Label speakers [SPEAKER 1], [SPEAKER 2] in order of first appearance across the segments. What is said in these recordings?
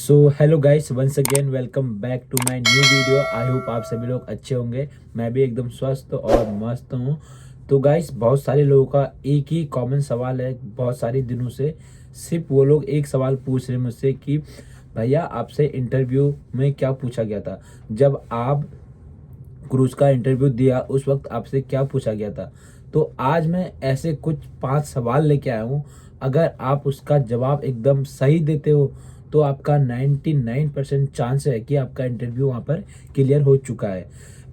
[SPEAKER 1] So hello guys, once again welcome back to my new video. I hope आप सभी लोग अच्छे होंगे। मैं भी एकदम स्वस्थ और मस्त हूँ। तो गाइस, बहुत सारे लोगों का एक ही कॉमन सवाल है बहुत सारे दिनों से। सिर्फ वो लोग एक सवाल पूछ रहे हैं मुझसे कि भैया आपसे इंटरव्यू में क्या पूछा गया था, जब आप क्रूज का इंटरव्यू दिया उस वक्त आपसे क्या पूछा गया था। तो आज मैं ऐसे कुछ 5 सवाल लेके आया हूँ। अगर आप उसका जवाब एकदम सही देते हो तो आपका 99% चांस है कि आपका इंटरव्यू वहाँ पर क्लियर हो चुका है।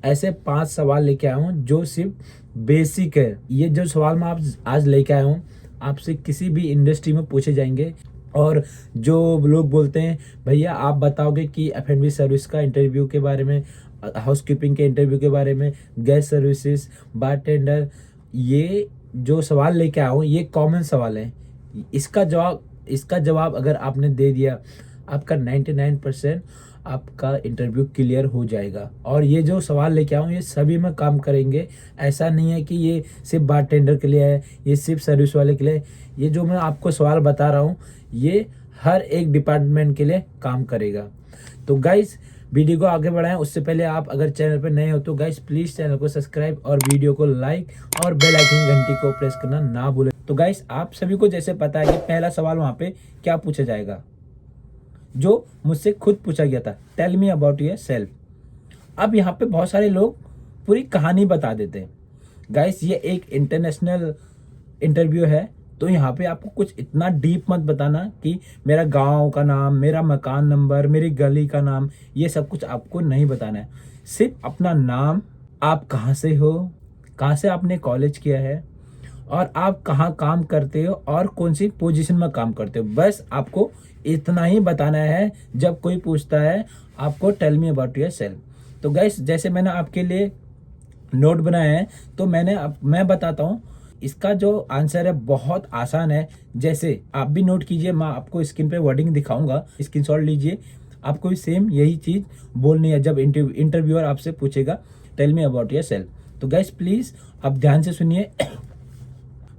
[SPEAKER 1] ऐसे 5 सवाल लेके आया हूँ जो सिर्फ बेसिक है। ये जो सवाल मैं आप आज लेके आया हूँ आपसे किसी भी इंडस्ट्री में पूछे जाएंगे। और जो लोग बोलते हैं भैया आप बताओगे कि F&B सर्विस का इंटरव्यू के बारे में, हाउसकीपिंग के इंटरव्यू के बारे में, गेस्ट सर्विसेज, बारटेंडर, ये जो सवाल लेके आया हूँ ये कॉमन सवाल है। इसका जवाब अगर आपने दे दिया आपका 99% आपका इंटरव्यू क्लियर हो जाएगा। और ये जो सवाल लेके आया हूँ ये सभी में काम करेंगे। ऐसा नहीं है कि ये सिर्फ बारटेंडर के लिए है, ये सिर्फ सर्विस वाले के लिए है। ये जो मैं आपको सवाल बता रहा हूँ ये हर एक डिपार्टमेंट के लिए काम करेगा। तो गाइस, वीडियो को आगे बढ़ाएं उससे पहले आप अगर चैनल पर नए हो तो गाइस प्लीज चैनल को सब्सक्राइब और वीडियो को लाइक और बेल आइकन घंटी को प्रेस करना ना भूलें। तो गाइस, आप सभी को जैसे पता है कि पहला सवाल वहां पे क्या पूछा जाएगा, जो मुझसे खुद पूछा गया था, tell me about yourself. अब यहाँ पे बहुत सारे लोग पूरी कहानी बता देते हैं। गाइस, ये एक इंटरनेशनल इंटरव्यू है तो यहाँ पे आपको कुछ इतना डीप मत बताना कि मेरा गांव का नाम, मेरा मकान नंबर, मेरी गली का नाम, ये सब कुछ आपको नहीं बताना है। सिर्फ अपना नाम, आप कहाँ से हो, कहाँ से आपने कॉलेज किया है और आप कहाँ काम करते हो और कौन सी पोजीशन में काम करते हो, बस आपको इतना ही बताना है। जब कोई पूछता है आपको tell me about yourself. तो गाइस, जैसे मैंने आपके लिए नोट बनाए हैं तो मैं बताता हूँ। इसका जो आंसर है बहुत आसान है। जैसे आप भी नोट कीजिए, मैं आपको स्क्रीन पे वर्डिंग दिखाऊंगा, स्क्रीनशॉट लीजिए। आपको भी सेम यही चीज बोलनी है जब इंटरव्यूअर आपसे पूछेगा tell me about yourself. तो गाइस प्लीज आप ध्यान से सुनिए।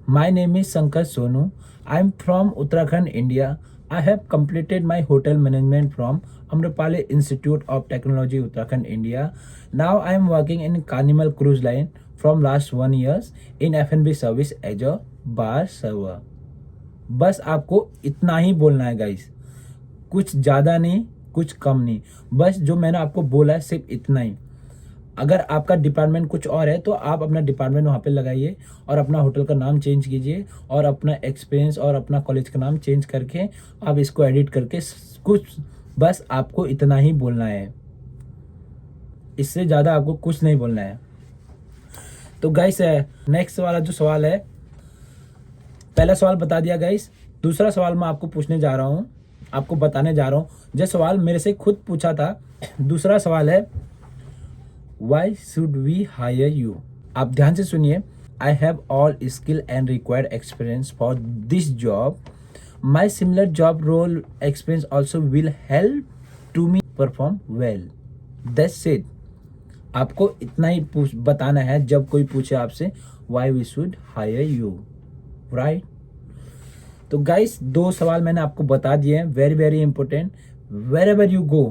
[SPEAKER 1] My name is Shankar Sonu. I am from Uttarakhand, India. I have completed my hotel management from Amrapali Institute of Technology, Uttarakhand, India. Now I am working in Carnival Cruise Line from last 1 years in F&B service as a bar server. बस आपको इतना ही बोलना है guys, कुछ ज़्यादा नहीं कुछ कम नहीं। बस जो मैंने आपको बोला है सिर्फ इतना ही। अगर आपका डिपार्टमेंट कुछ और है तो आप अपना डिपार्टमेंट वहाँ पे लगाइए और अपना होटल का नाम चेंज कीजिए और अपना एक्सपीरियंस और अपना कॉलेज का नाम चेंज करके आप इसको एडिट करके कुछ, बस आपको इतना ही बोलना है, इससे ज़्यादा आपको कुछ नहीं बोलना है। तो गाइस, नेक्स्ट वाला जो सवाल है, पहला सवाल बता दिया गाइस। दूसरा सवाल मैं आपको पूछने जा रहा हूँ, आपको बताने जा रहा हूँ। जो सवाल मेरे से खुद पूछा था, दूसरा सवाल है Why should we hire you? आप ध्यान से सुनिए। I have all skill and required experience for this job. My similar job role experience also will help to me perform well. That's it. आपको इतना ही बताना है जब कोई पूछे आपसे Why we should hire you, right? तो गाइस, 2 सवाल मैंने आपको बता दिए हैं, very very important. Wherever you go,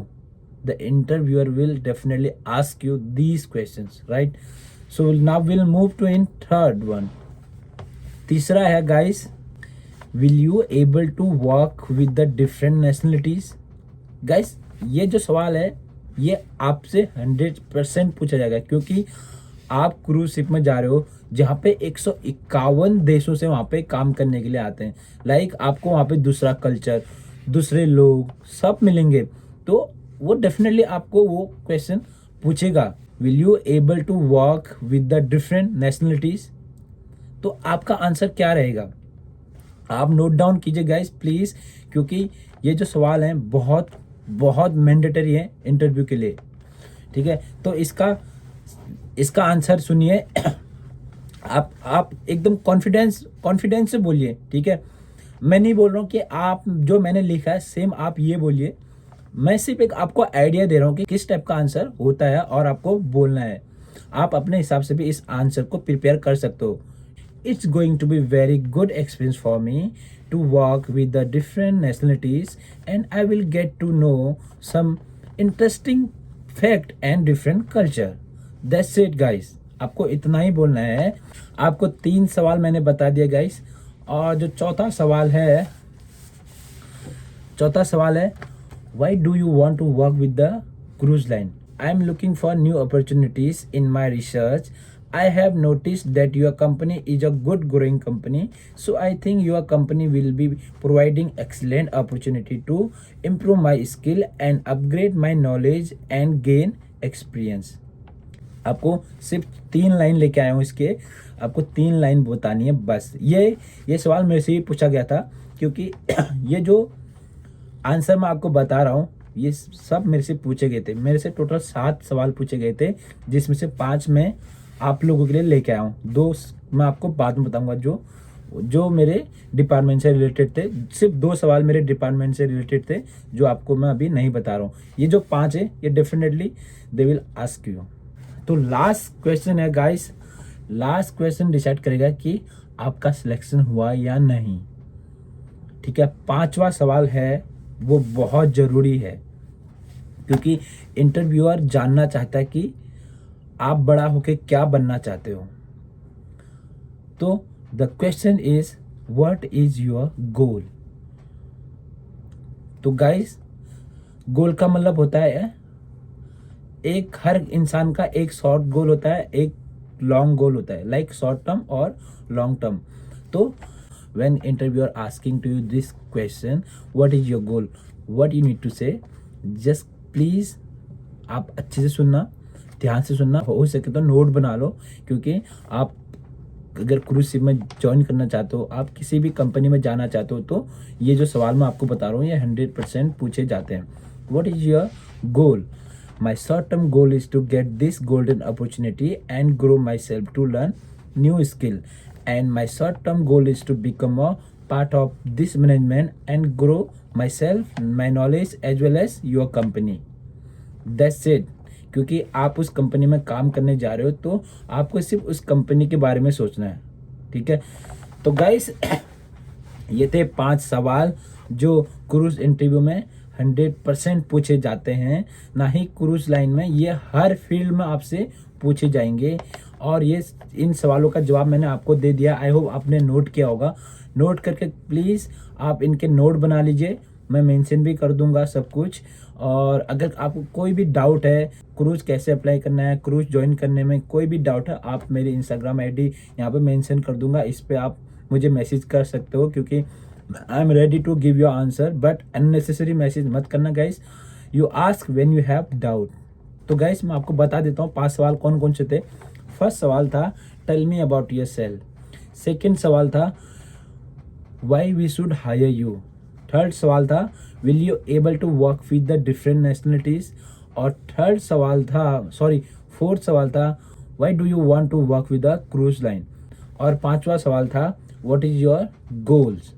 [SPEAKER 1] the interviewer will definitely ask you these questions, right? So now we'll move to in third one. तीसरा है guys, will you able to work with the different nationalities? Guys, ये जो सवाल है ये आपसे 100% पूछा जाएगा, क्योंकि आप क्रूज शिप में जा रहे हो जहाँ पे 151 देशों से वहाँ पे काम करने के लिए आते हैं। लाइक आपको वहाँ पे दूसरा कल्चर, दूसरे लोग सब मिलेंगे, तो वो डेफिनेटली आपको वो क्वेश्चन पूछेगा, will you able to work with the different nationalities. तो आपका आंसर क्या रहेगा, आप नोट डाउन कीजिए गाइस प्लीज, क्योंकि ये जो सवाल हैं बहुत बहुत मैंडेटरी है इंटरव्यू के लिए, ठीक है। तो इसका आंसर सुनिए। आप एकदम कॉन्फिडेंस से बोलिए, ठीक है। मैं नहीं बोल रहा हूँ कि आप जो मैंने लिखा है सेम आप ये बोलिए। मैं सिर्फ एक आपको आइडिया दे रहा हूँ कि किस टाइप का आंसर होता है और आपको बोलना है। आप अपने हिसाब से भी इस आंसर को प्रिपेयर कर सकते हो। it's going to be very good experience for me to work with the different nationalities, and I will get to know some interesting fact and different culture. That's it guys, आपको इतना ही बोलना है। आपको 3 सवाल मैंने बता दिया गाइस, और जो चौथा सवाल है why do you want to work with the cruise line? I am looking for new opportunities in my research. I have noticed that your company is a good growing company, so I think your company will be providing excellent opportunity to improve my skill and upgrade my knowledge and gain experience. आपको सिर्फ 3 line लेके आया हूँ इसके, आपको 3 line बतानी है बस। ये सवाल मेरे से ही पूछा गया था, क्योंकि ये जो आंसर मैं आपको बता रहा हूँ ये सब मेरे से पूछे गए थे। मेरे से टोटल 7 सवाल पूछे गए थे, जिसमें से 5 मैं आप लोगों के लिए लेके आया हूँ, 2 मैं आपको बाद में बताऊंगा जो मेरे डिपार्टमेंट से रिलेटेड थे। सिर्फ 2 सवाल मेरे डिपार्टमेंट से रिलेटेड थे जो आपको मैं अभी नहीं बता रहा हूँ। ये जो 5 है ये definitely they will ask you. तो लास्ट क्वेश्चन है गाइस, लास्ट क्वेश्चन डिसाइड करेगा कि आपका सिलेक्शन हुआ या नहीं। ठीक है, 5वां सवाल है वो बहुत ज़रूरी है, क्योंकि इंटरव्यूअर जानना चाहता है कि आप बड़ा होके क्या बनना चाहते हो। तो the question is what is your goal. तो गाइस, गोल का मतलब होता है एक, हर इंसान का एक शॉर्ट गोल होता है, एक लॉन्ग गोल होता है, लाइक शॉर्ट टर्म और लॉन्ग टर्म। तो when interviewer asking to you this question, what is your goal, what you need to say, just please आप अच्छे से सुनना, ध्यान से सुनना, हो सके तो नोट बना लो, क्योंकि आप अगर क्रूज शिप में ज्वाइन करना चाहते हो, आप किसी भी कंपनी में जाना चाहते हो, तो ये जो सवाल मैं आपको बता रहा हूँ ये 100% पूछे जाते हैं। What is your goal? My short-term goal is to get this golden opportunity and grow myself to learn new skill. And my short-term goal is to become a part of this management and grow myself, my knowledge as well as your company. That's it. क्योंकि आप उस company में काम करने जा रहे हो, तो आपको सिर्फ उस कंपनी के बारे में सोचना है। ठीक है, तो गाइस ये थे 5 सवाल जो क्रूज इंटरव्यू में 100% पूछे जाते हैं। ना ही क्रूज लाइन में, ये हर फील्ड में आपसे पूछे जाएंगे। और ये इन सवालों का जवाब मैंने आपको दे दिया। आई होप आपने नोट किया होगा। नोट करके प्लीज़ आप इनके नोट बना लीजिए, मैं मेंशन भी कर दूंगा सब कुछ। और अगर आपको कोई भी डाउट है, क्रूज कैसे अप्लाई करना है, क्रूज ज्वाइन करने में कोई भी डाउट है, आप मेरी इंस्टाग्राम आईडी यहाँ पे मेंशन कर दूंगा, इस पर आप मुझे मैसेज कर सकते हो, क्योंकि I am ready to give your answer. But unnecessary message मत करना guys, you ask when you have doubt. तो गाइस मैं आपको बता देता हूँ 5 सवाल कौन कौन से थे। फर्स्ट सवाल था tell me about yourself. Second सवाल था why we should hire you. Third सवाल था will you able to work with the different nationalities. और फोर्थ सवाल था why do you want to work with the cruise line. और 5वां सवाल था what is your goals.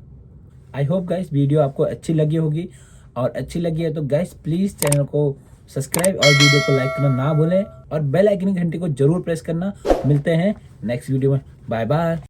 [SPEAKER 1] I hope guys video आपको अच्छी लगी होगी, और अच्छी लगी है तो गाइस प्लीज़ चैनल को सब्सक्राइब और वीडियो को लाइक करना ना भूलें, और बेल आइकन की घंटी को जरूर प्रेस करना। मिलते हैं नेक्स्ट वीडियो में, बाय बाय।